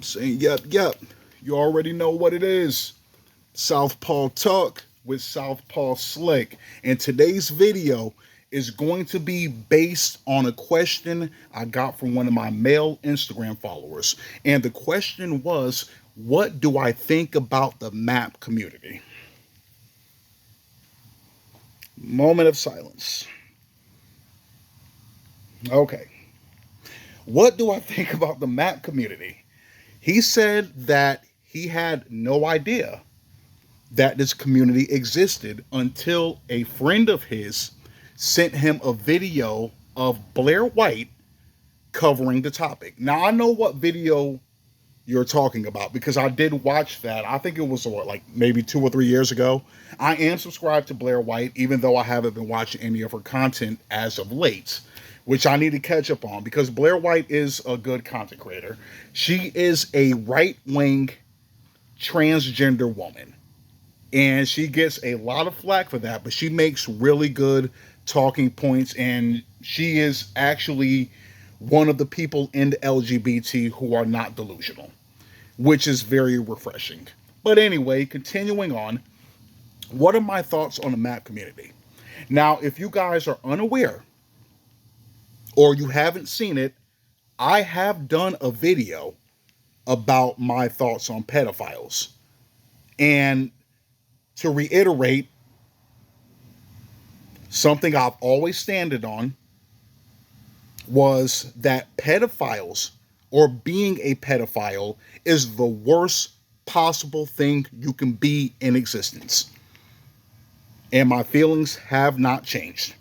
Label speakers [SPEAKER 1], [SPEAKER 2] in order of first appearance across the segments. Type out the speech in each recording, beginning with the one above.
[SPEAKER 1] Saying, yep. You already know what it is. Southpaw Talk with Southpaw Slick. And today's video is going to be based on a question I got from one of my male Instagram followers. And the question was, what do I think about the map community? Moment of silence. Okay. What do I think about the map community? He said that he had no idea that this community existed until a friend of his sent him a video of Blair White covering the topic. Now, I know what video you're talking about because I did watch that. I think it was like maybe 2 or 3 years ago. I am subscribed to Blair White, even though I haven't been watching any of her content as of late, which I need to catch up on because Blair White is a good content creator. She is a right-wing transgender woman, and she gets a lot of flack for that, but she makes really good talking points, and she is actually one of the people in the LGBT who are not delusional, which is very refreshing. But anyway, continuing on, what are my thoughts on the map community? Now, if you guys are unaware or you haven't seen it, I have done a video about my thoughts on pedophiles. And to reiterate, something I've always standed on was that pedophiles, or being a pedophile, is the worst possible thing you can be in existence. And my feelings have not changed.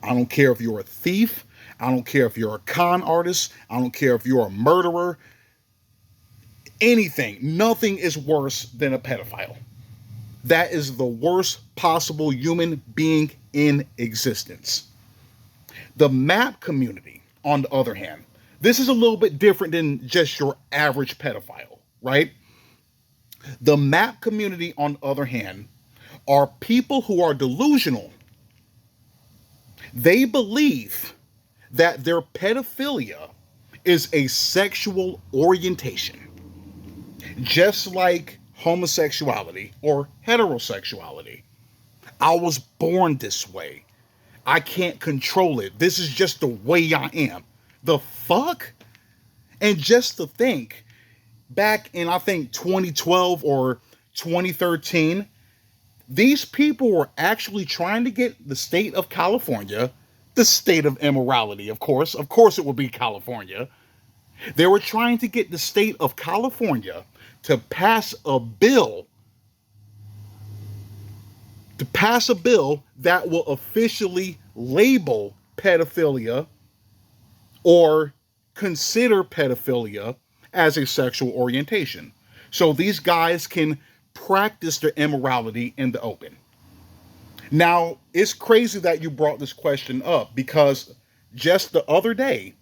[SPEAKER 1] I don't care if you're a thief. I don't care if you're a con artist. I don't care if you're a murderer. Anything. Nothing is worse than a pedophile. That is the worst possible human being in existence. The map community, on the other hand, this is a little bit different than just your average pedophile, right? The map community, on the other hand, are people who are delusional. They believe that their pedophilia is a sexual orientation, just like homosexuality or heterosexuality. I was born this way. I can't control it. This is just the way I am. The fuck? And just to think, back in I think 2012 or 2013, these people were actually trying to get the state of California, the state of immorality, of course it would be California. They were trying to get the state of California to pass a bill that will officially label pedophilia or consider pedophilia as a sexual orientation. So these guys can practice their immorality in the open. Now, it's crazy that you brought this question up because just the other day,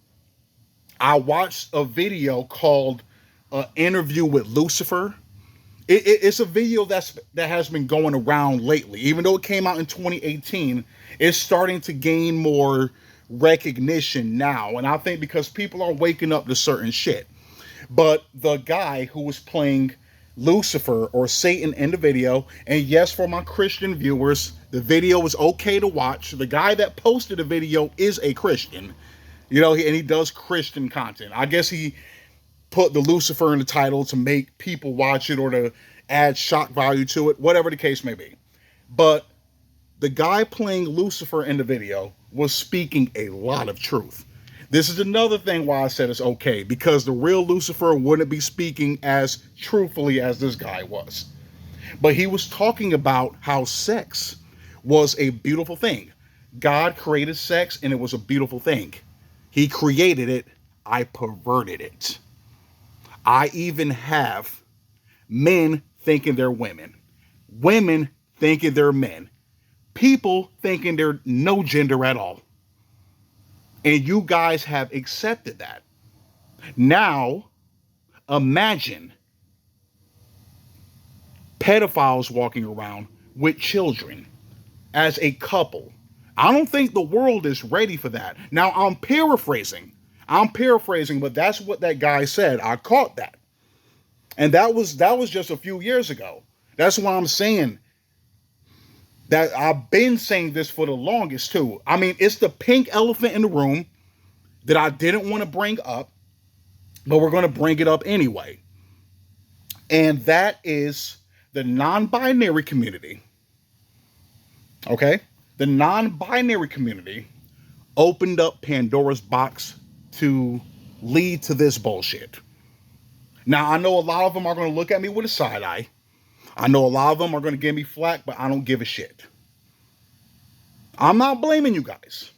[SPEAKER 1] I watched a video called Interview with Lucifer. It's a video that has been going around lately. Even though it came out in 2018, it's starting to gain more recognition now. And I think because people are waking up to certain shit. But the guy who was playing Lucifer or Satan in the video, and yes, for my Christian viewers, the video is okay to watch. The guy that posted the video is a Christian, and he does Christian content. I guess he put the Lucifer in the title to make people watch it or to add shock value to it, whatever the case may be. But the guy playing Lucifer in the video was speaking a lot of truth. This is another thing why I said it's okay, because the real Lucifer wouldn't be speaking as truthfully as this guy was. But he was talking about how sex was a beautiful thing. God created sex and it was a beautiful thing. He created it. I perverted it. I even have men thinking they're women. Women thinking they're men. People thinking they're no gender at all. And you guys have accepted that. Now, imagine pedophiles walking around with children as a couple. I don't think the world is ready for that. Now, I'm paraphrasing, but that's what that guy said. I caught that. And that was just a few years ago. That's why I'm saying that I've been saying this for the longest too. I mean, it's the pink elephant in the room that I didn't want to bring up, but we're going to bring it up anyway. And that is the non-binary community. Okay? The non-binary community opened up Pandora's box to lead to this bullshit. Now, I know a lot of them are going to look at me with a side eye. I know a lot of them are going to give me flack, but I don't give a shit. I'm not blaming you guys.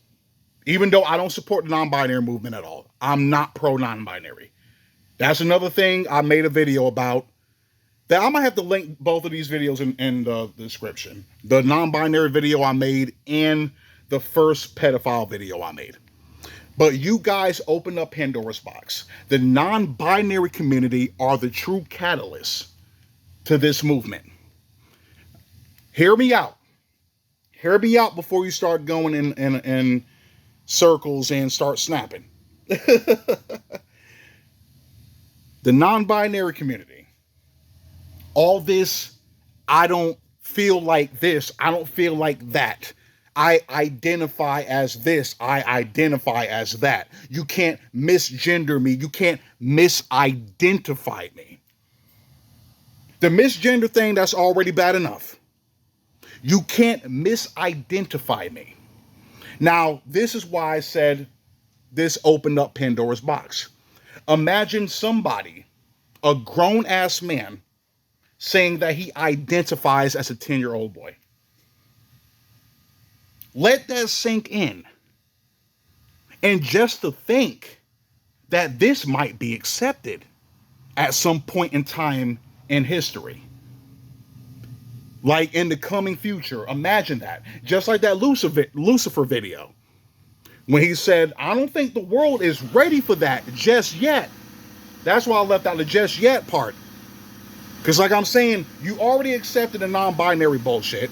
[SPEAKER 1] Even though I don't support the non-binary movement at all. I'm not pro non-binary. That's another thing I made a video about. That I might have to link both of these videos in the description. The non-binary video I made and the first pedophile video I made. But you guys opened up Pandora's box. The non-binary community are the true catalysts to this movement. Hear me out. Hear me out before you start going in circles and start snapping. The non-binary community. All this, I don't feel like this. I don't feel like that. I identify as this. I identify as that. You can't misgender me. You can't misidentify me. The misgender thing, that's already bad enough. You can't misidentify me. Now, this is why I said this opened up Pandora's box. Imagine somebody, a grown-ass man, saying that he identifies as a 10-year-old boy. Let that sink in. And just to think that this might be accepted at some point in time in history. Like in the coming future. Imagine that. Just like that Lucifer video. When he said, I don't think the world is ready for that just yet. That's why I left out the just yet part. Because like I'm saying, you already accepted the non-binary bullshit.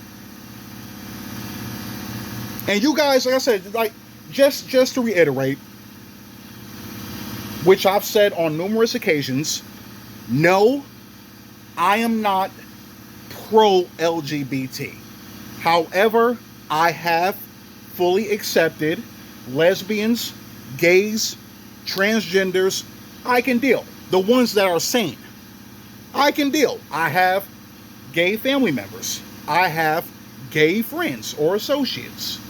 [SPEAKER 1] And you guys, like I said, like just to reiterate, which I've said on numerous occasions, no, I am not pro-LGBT. However, I have fully accepted lesbians, gays, transgenders. I can deal. The ones that are sane. I can deal. I have gay family members. I have gay friends or associates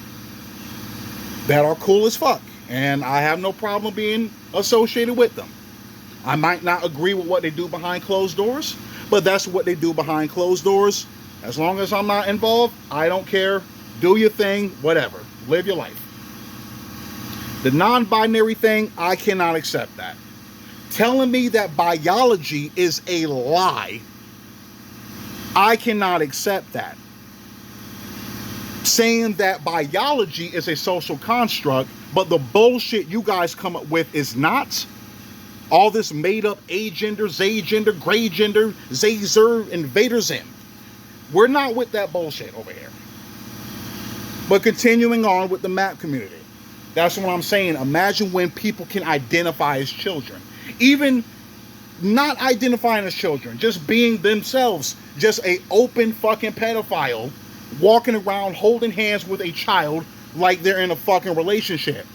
[SPEAKER 1] that are cool as fuck. And I have no problem being associated with them. I might not agree with what they do behind closed doors, but that's what they do behind closed doors. As long as I'm not involved, I don't care. Do your thing, whatever. Live your life. The non-binary thing, I cannot accept that. Telling me that biology is a lie, I cannot accept that. Saying that biology is a social construct, but the bullshit you guys come up with is not. All this made up agender, zagender, gray gender, zazer, invader zim. We're not with that bullshit over here. But continuing on with the map community. That's what I'm saying. Imagine when people can identify as children. Even not identifying as children, just being themselves. Just a open fucking pedophile walking around holding hands with a child like they're in a fucking relationship.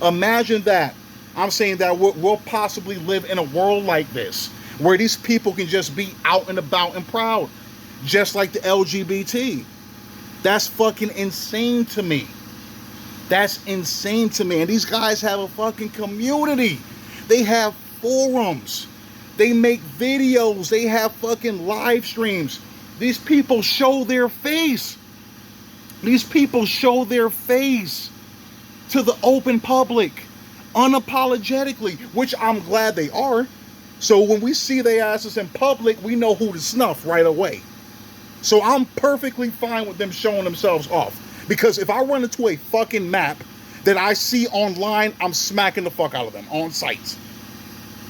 [SPEAKER 1] Imagine that. I'm saying that we'll possibly live in a world like this, where these people can just be out and about and proud, just like the LGBT. That's fucking insane to me. That's insane to me. And these guys have a fucking community. They have forums. They make videos. They have fucking live streams. These people show their face. These people show their face to the open public, unapologetically, which I'm glad they are. So when we see their asses in public, we know who to snuff right away. So I'm perfectly fine with them showing themselves off. Because if I run into a fucking map that I see online, I'm smacking the fuck out of them on sight.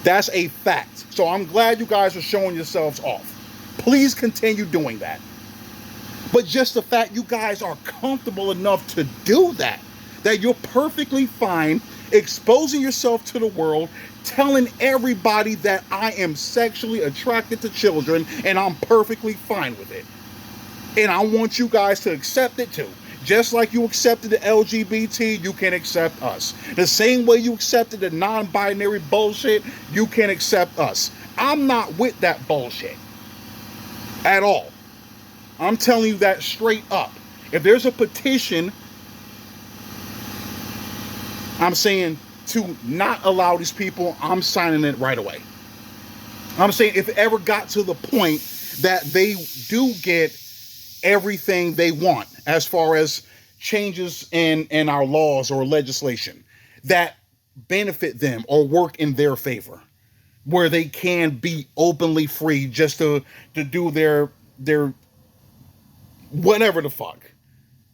[SPEAKER 1] That's a fact. So I'm glad you guys are showing yourselves off. Please continue doing that. But just the fact you guys are comfortable enough to do that, that you're perfectly fine Exposing yourself to the world, telling everybody that I am sexually attracted to children and I'm perfectly fine with it. And I want you guys to accept it too. Just like you accepted the LGBT, you can accept us. The same way you accepted the non-binary bullshit, you can accept us. I'm not with that bullshit at all. I'm telling you that straight up. If there's a petition, I'm saying to not allow these people, I'm signing it right away. I'm saying if it ever got to the point that they do get everything they want as far as changes in our laws or legislation that benefit them or work in their favor, where they can be openly free just to do their whatever the fuck.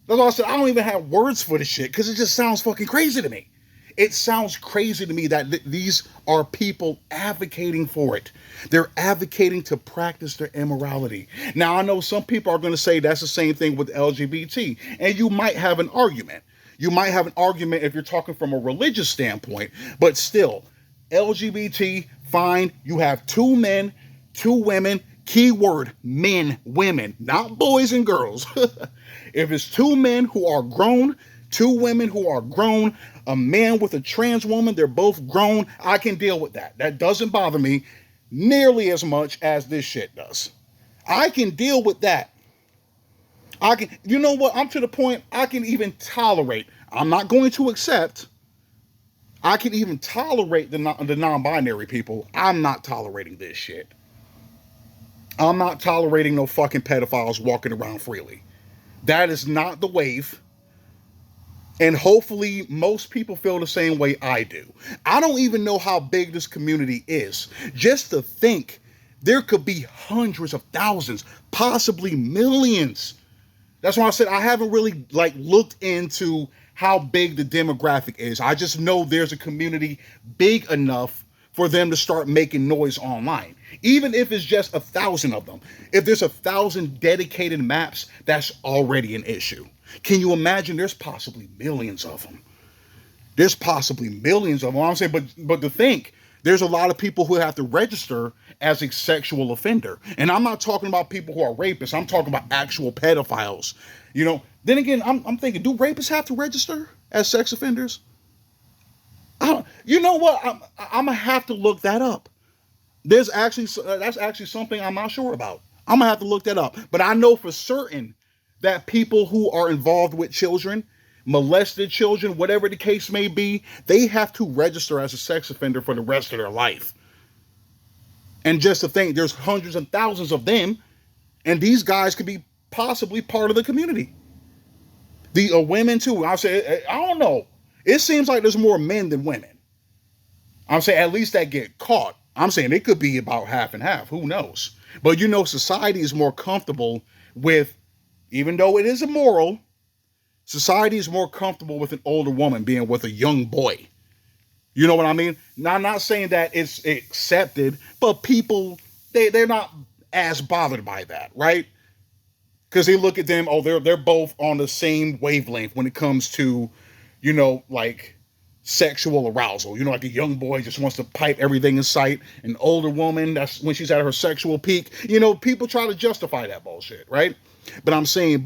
[SPEAKER 1] That's why I said I don't even have words for this shit because it just sounds fucking crazy to me. It sounds crazy to me that these are people advocating for it. They're advocating to practice their immorality. Now, I know some people are going to say that's the same thing with LGBT, and you might have an argument. You might have an argument if you're talking from a religious standpoint, but still, LGBT, fine. You have 2 men, 2 women, keyword men, women, not boys and girls. If it's 2 men who are grown, 2 women who are grown, a man with a trans woman, they're both grown, I can deal with that. That doesn't bother me nearly as much as this shit does. I can deal with that. You know what? I'm to the point I can even tolerate. I'm not going to accept. I can even tolerate the non-binary people. I'm not tolerating this shit. I'm not tolerating no fucking pedophiles walking around freely. That is not the wave. And hopefully most people feel the same way I do. I don't even know how big this community is. Just to think there could be hundreds of thousands, possibly millions. That's why I said I haven't really looked into how big the demographic is. I just know there's a community big enough for them to start making noise online. Even if it's just 1,000 of them. If there's 1,000 dedicated maps, that's already an issue. Can you imagine? There's possibly millions of them. There's possibly millions of them. I'm saying, but to think, there's a lot of people who have to register as a sexual offender. And I'm not talking about people who are rapists. I'm talking about actual pedophiles. You know, then again, I'm thinking, do rapists have to register as sex offenders? You know what? I'm going to have to look that up. That's actually something I'm not sure about. I'm going to have to look that up. But I know for certain that people who are involved with children, molested children, whatever the case may be, they have to register as a sex offender for the rest of their life. And just to think, there's hundreds and thousands of them, and these guys could be possibly part of the community. The women too. I say, I don't know. It seems like there's more men than women. I'm saying at least that get caught. I'm saying it could be about half and half. Who knows? But you know, society is more comfortable with, even though it is immoral, society is more comfortable with an older woman being with a young boy. You know what I mean? Now, I'm not saying that it's accepted, but people, they're not as bothered by that, right? Because they look at them, oh, they're both on the same wavelength when it comes to, you know, like sexual arousal. You know, like a young boy just wants to pipe everything in sight. An older woman, that's when she's at her sexual peak. You know, people try to justify that bullshit, right? But I'm saying,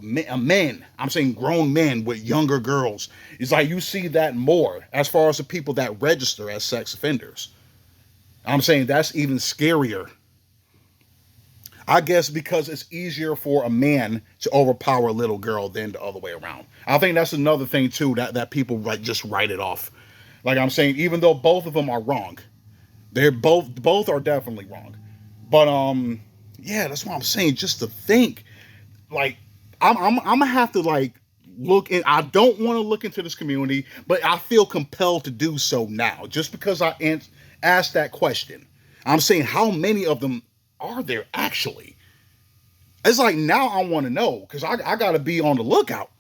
[SPEAKER 1] men, I'm saying grown men with younger girls, it's like you see that more as far as the people that register as sex offenders. I'm saying that's even scarier. I guess because it's easier for a man to overpower a little girl than the other way around. I think that's another thing too, that people just write it off. Like I'm saying, even though both of them are wrong, they're both are definitely wrong. But yeah, that's what I'm saying. Just to think, like, I'm gonna have to look in. I don't want to look into this community, but I feel compelled to do so now, just because I asked that question. I'm saying, how many of them are there actually? It's like, now I want to know, because I gotta be on the lookout.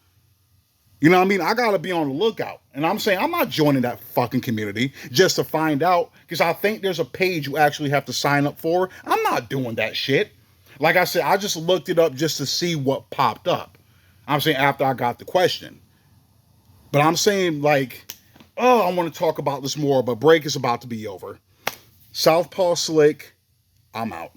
[SPEAKER 1] You know what I mean? I gotta be on the lookout. And I'm saying, I'm not joining that fucking community just to find out, because I think there's a page you actually have to sign up for. I'm not doing that shit. Like I said, I just looked it up just to see what popped up. I'm saying after I got the question. But I'm saying, like, Oh, I want to talk about this more, but break is about to be over. Southpaw Slick, I'm out.